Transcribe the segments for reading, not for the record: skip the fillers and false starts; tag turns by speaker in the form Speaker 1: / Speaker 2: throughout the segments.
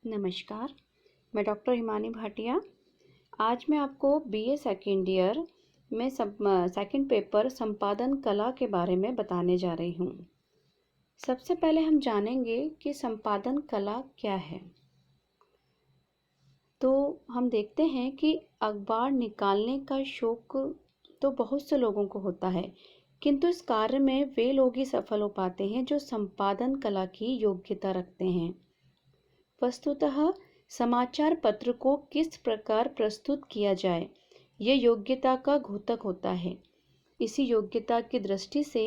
Speaker 1: नमस्कार, मैं डॉक्टर हिमानी भाटिया। आज मैं आपको बीए सेकेंड ईयर में सेकंड पेपर संपादन कला के बारे में बताने जा रही हूँ। सबसे पहले हम जानेंगे कि संपादन कला क्या है। तो हम देखते हैं कि अखबार निकालने का शौक तो बहुत से लोगों को होता है, किंतु इस कार्य में वे लोग ही सफल हो पाते हैं जो संपादन कला की योग्यता रखते हैं। वस्तुतः समाचार पत्र को किस प्रकार प्रस्तुत किया जाए, यह योग्यता का घोतक होता है। इसी योग्यता की दृष्टि से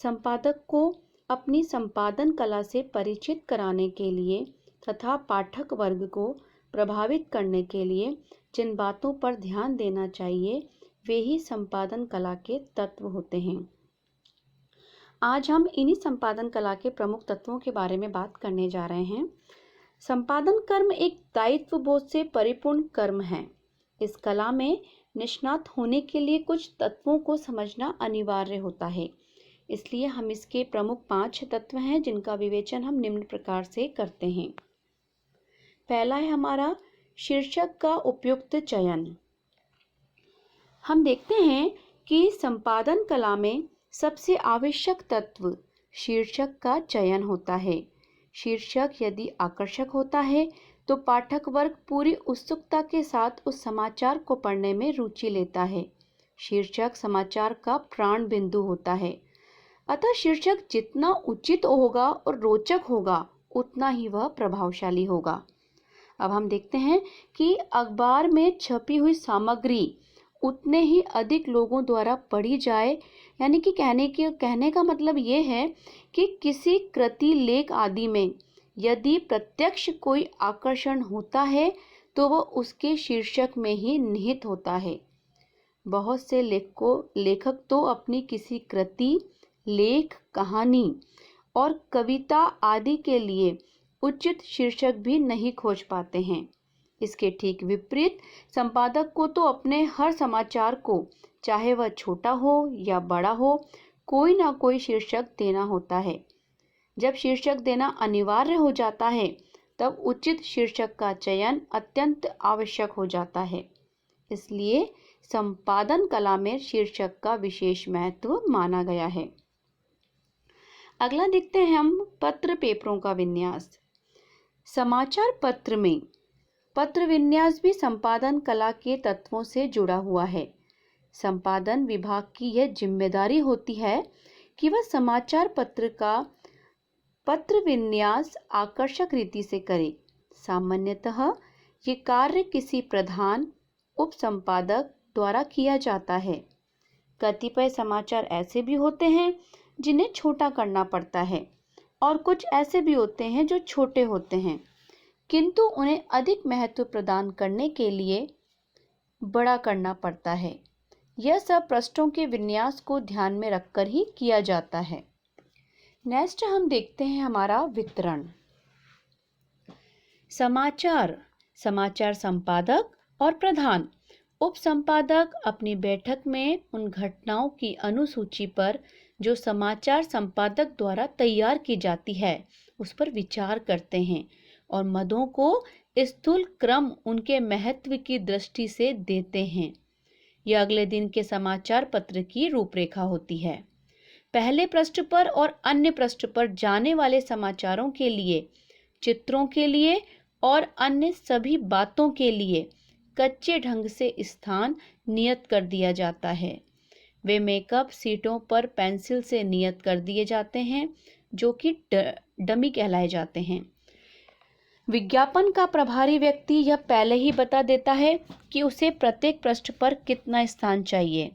Speaker 1: संपादक को अपनी संपादन कला से परिचित कराने के लिए तथा पाठक वर्ग को प्रभावित करने के लिए जिन बातों पर ध्यान देना चाहिए, वे ही संपादन कला के तत्व होते हैं। आज हम इन्हीं संपादन कला के प्रमुख तत्वों के बारे में बात करने जा रहे हैं। संपादन कर्म एक दायित्व बोध से परिपूर्ण कर्म है। इस कला में निष्णात होने के लिए कुछ तत्वों को समझना अनिवार्य होता है। इसलिए हम इसके प्रमुख 5 तत्व हैं जिनका विवेचन हम निम्न प्रकार से करते हैं। पहला है हमारा शीर्षक का उपयुक्त चयन। हम देखते हैं कि संपादन कला में सबसे आवश्यक तत्व शीर्षक का चयन होता है। शीर्षक यदि आकर्षक होता है तो पाठक वर्ग पूरी उत्सुकता के साथ उस समाचार को पढ़ने में रुचि लेता है। शीर्षक समाचार का प्राण बिंदु होता है। अतः शीर्षक जितना उचित होगा और रोचक होगा, उतना ही वह प्रभावशाली होगा। अब हम देखते हैं कि अखबार में छपी हुई सामग्री उतने ही अधिक लोगों द्वारा पढ़ी जाए, यानी कि कहने का मतलब ये है कि किसी कृति, लेख आदि में यदि प्रत्यक्ष कोई आकर्षण होता है तो वह उसके शीर्षक में ही निहित होता है। बहुत से लेखक तो अपनी किसी कृति, लेख, कहानी और कविता आदि के लिए उचित शीर्षक भी नहीं खोज पाते हैं। इसके ठीक विपरीत संपादक को तो अपने हर समाचार को, चाहे वह छोटा हो या बड़ा हो, कोई ना कोई शीर्षक देना होता है। जब शीर्षक देना अनिवार्य हो जाता है, तब उचित शीर्षक का चयन अत्यंत आवश्यक हो जाता है। इसलिए संपादन कला में शीर्षक का विशेष महत्व माना गया है। अगला देखते हैं हम पत्र पेपरों का विन्यास। समाचार पत्र में पत्र विन्यास भी संपादन कला के तत्वों से जुड़ा हुआ है। संपादन विभाग की यह जिम्मेदारी होती है कि वह समाचार पत्र का पत्र विन्यास आकर्षक रीति से करे। सामान्यतः ये कार्य किसी प्रधान उप संपादक द्वारा किया जाता है। कतिपय समाचार ऐसे भी होते हैं जिन्हें छोटा करना पड़ता है और कुछ ऐसे भी होते हैं जो छोटे होते हैं, किंतु उन्हें अधिक महत्व प्रदान करने के लिए बड़ा करना पड़ता है। यह सब पृष्ठों के विन्यास को ध्यान में रखकर ही किया जाता है। नेक्स्ट हम देखते हैं हमारा वितरण। समाचार संपादक और प्रधान उप संपादक अपनी बैठक में उन घटनाओं की अनुसूची पर जो समाचार संपादक द्वारा तैयार की जाती है उस पर विचार करते हैं और मदों को स्थूल क्रम उनके महत्व की दृष्टि से देते हैं। यह अगले दिन के समाचार पत्र की रूपरेखा होती है। पहले पृष्ठ पर और अन्य पृष्ठ पर जाने वाले समाचारों के लिए, चित्रों के लिए और अन्य सभी बातों के लिए कच्चे ढंग से स्थान नियत कर दिया जाता है। वे मेकअप सीटों पर पेंसिल से नियत कर दिए जाते हैं, जो कि डमी कहलाए जाते हैं। विज्ञापन का प्रभारी व्यक्ति यह पहले ही बता देता है कि उसे प्रत्येक पृष्ठ पर कितना स्थान चाहिए।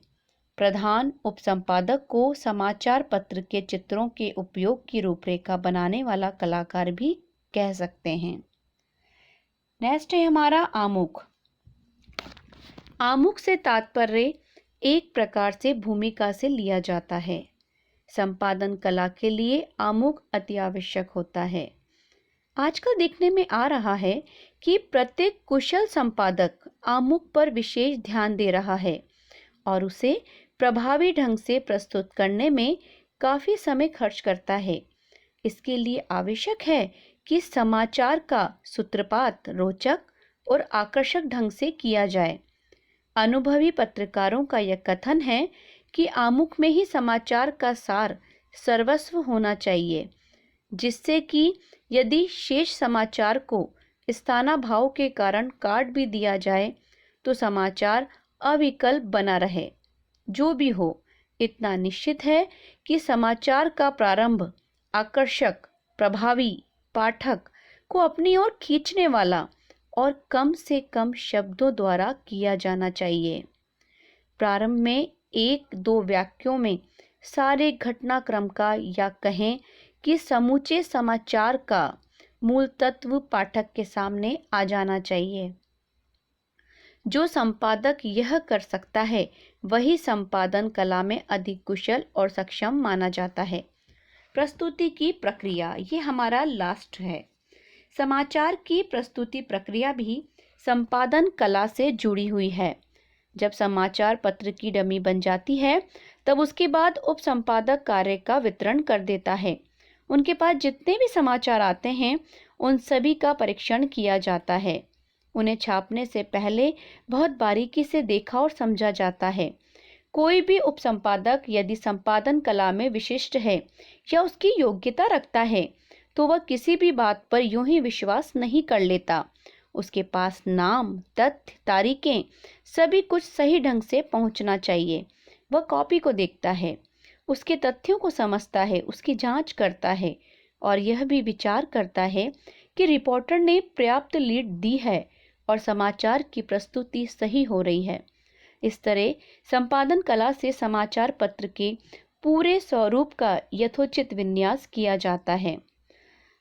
Speaker 1: प्रधान उपसंपादक को समाचार पत्र के चित्रों के उपयोग की रूपरेखा बनाने वाला कलाकार भी कह सकते हैं। नेक्स्ट है हमारा आमुख। आमुख से तात्पर्य एक प्रकार से भूमिका से लिया जाता है। संपादन कला के लिए आमुख अति आवश्यक होता है। आजकल देखने में आ रहा है कि प्रत्येक कुशल संपादक आमुख पर विशेष ध्यान दे रहा है और उसे प्रभावी ढंग से प्रस्तुत करने में काफ़ी समय खर्च करता है। इसके लिए आवश्यक है कि समाचार का सूत्रपात रोचक और आकर्षक ढंग से किया जाए। अनुभवी पत्रकारों का यह कथन है कि आमुख में ही समाचार का सार सर्वस्व होना चाहिए, जिससे कि यदि शेष समाचार को स्थानाभाव के कारण काट भी दिया जाए तो समाचार अविकल बना रहे। जो भी हो, इतना निश्चित है कि समाचार का प्रारंभ आकर्षक, प्रभावी, पाठक को अपनी ओर खींचने वाला और कम से कम शब्दों द्वारा किया जाना चाहिए। प्रारंभ में 1-2 वाक्यों में सारे घटनाक्रम का या कहें कि समूचे समाचार का मूल तत्व पाठक के सामने आ जाना चाहिए। जो संपादक यह कर सकता है वही संपादन कला में अधिक कुशल और सक्षम माना जाता है। प्रस्तुति की प्रक्रिया, ये हमारा लास्ट है। समाचार की प्रस्तुति प्रक्रिया भी संपादन कला से जुड़ी हुई है। जब समाचार पत्र की डमी बन जाती है तब उसके बाद उप संपादक कार्य का वितरण कर देता है। उनके पास जितने भी समाचार आते हैं उन सभी का परीक्षण किया जाता है। उन्हें छापने से पहले बहुत बारीकी से देखा और समझा जाता है। कोई भी उपसंपादक यदि संपादन कला में विशिष्ट है या उसकी योग्यता रखता है तो वह किसी भी बात पर यूं ही विश्वास नहीं कर लेता। उसके पास नाम, तथ्य, तारीखें सभी कुछ सही ढंग से पहुंचना चाहिए। वह कॉपी को देखता है, उसके तथ्यों को समझता है, उसकी जांच करता है और यह भी विचार करता है कि रिपोर्टर ने पर्याप्त लीड दी है और समाचार की प्रस्तुति सही हो रही है। इस तरह संपादन कला से समाचार पत्र के पूरे स्वरूप का यथोचित विन्यास किया जाता है।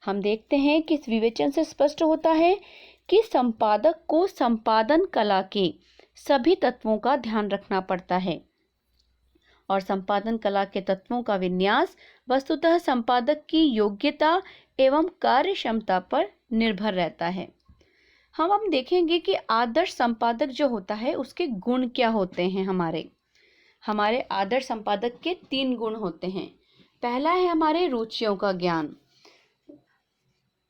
Speaker 1: हम देखते हैं कि इस विवेचन से स्पष्ट होता है कि संपादक को संपादन कला के सभी तत्वों का ध्यान रखना पड़ता है और संपादन कला के तत्वों का विन्यास वस्तुतः संपादक की योग्यता एवं कार्य क्षमता पर निर्भर रहता है। हम देखेंगे कि आदर्श संपादक जो होता है उसके गुण क्या होते हैं। हमारे आदर्श संपादक के 3 गुण होते हैं। पहला है हमारे रुचियों का ज्ञान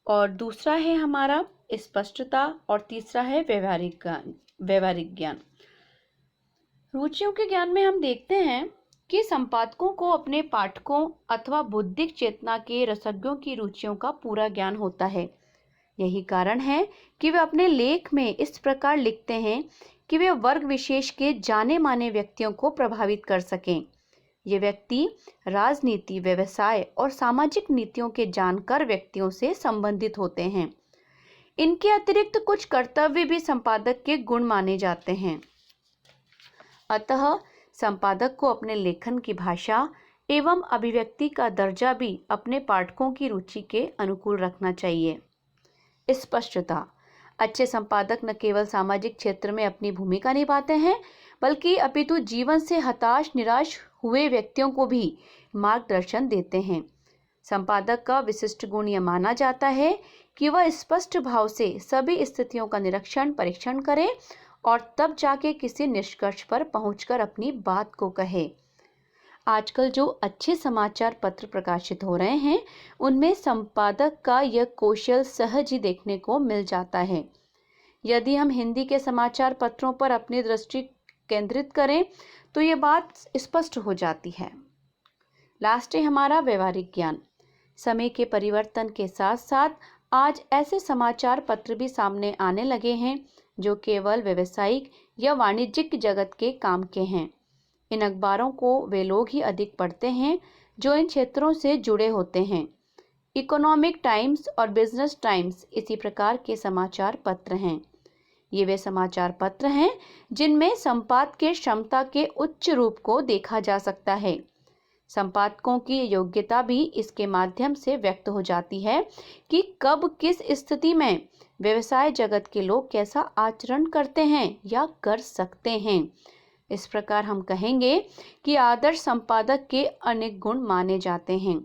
Speaker 1: और दूसरा है हमारा स्पष्टता और तीसरा है व्यवहारिक ज्ञान। रुचियों के ज्ञान में हम देखते हैं कि संपादकों को अपने पाठकों अथवा बौद्धिक चेतना के रसज्ञों की रुचियों का पूरा ज्ञान होता है। यही कारण है कि वे अपने लेख में इस प्रकार लिखते हैं कि वे वर्ग विशेष के जाने माने व्यक्तियों को प्रभावित कर सकें। ये व्यक्ति राजनीति, व्यवसाय और सामाजिक नीतियों के जानकार व्यक्तियों से संबंधित होते हैं। इनके अतिरिक्त कुछ कर्तव्य भी संपादक के गुण माने जाते हैं। अतः संपादक को अपने लेखन की भाषा एवं अभिव्यक्ति का दर्जा भी अपने पाठकों की रुचि के अनुकूल रखना चाहिए। स्पष्टता, अच्छे संपादक न केवल सामाजिक क्षेत्र में अपनी भूमिका निभाते हैं बल्कि अपितु जीवन से हताश निराश हुए व्यक्तियों को भी मार्गदर्शन देते हैं। संपादक का विशिष्ट गुण यह माना जाता है कि वह स्पष्ट भाव से सभी स्थितियों का निरीक्षण परीक्षण करे और तब जाके किसी निष्कर्ष पर पहुंचकर अपनी बात को कहे। आजकल जो अच्छे समाचार पत्र प्रकाशित हो रहे हैं उनमें संपादक का यह कौशल सहज ही देखने को मिल जाता है। यदि हम हिंदी के समाचार पत्रों पर अपनी दृष्टि केंद्रित करें तो ये बात स्पष्ट हो जाती है। लास्ट है हमारा व्यवहारिक ज्ञान। समय के परिवर्तन के साथ साथ आज ऐसे समाचार पत्र भी सामने आने लगे हैं जो केवल व्यवसायिक या वाणिज्यिक जगत के काम के हैं। इन अखबारों को वे लोग ही अधिक पढ़ते हैं जो इन क्षेत्रों से जुड़े होते हैं। इकोनॉमिक टाइम्स और बिजनेस टाइम्स इसी प्रकार के समाचार पत्र हैं। ये वे समाचार पत्र हैं जिनमें संपादक के क्षमता के उच्च रूप को देखा जा सकता है। संपादकों की योग्यता भी इसके माध्यम से व्यक्त हो जाती है कि कब किस स्थिति में व्यवसाय जगत के लोग कैसा आचरण करते हैं या कर सकते हैं। इस प्रकार हम कहेंगे कि आदर्श संपादक के अनेक गुण माने जाते हैं।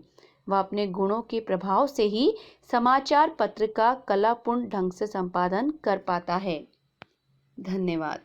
Speaker 1: वह अपने गुणों के प्रभाव से ही समाचार पत्र का कलापूर्ण ढंग से संपादन कर पाता है। धन्यवाद।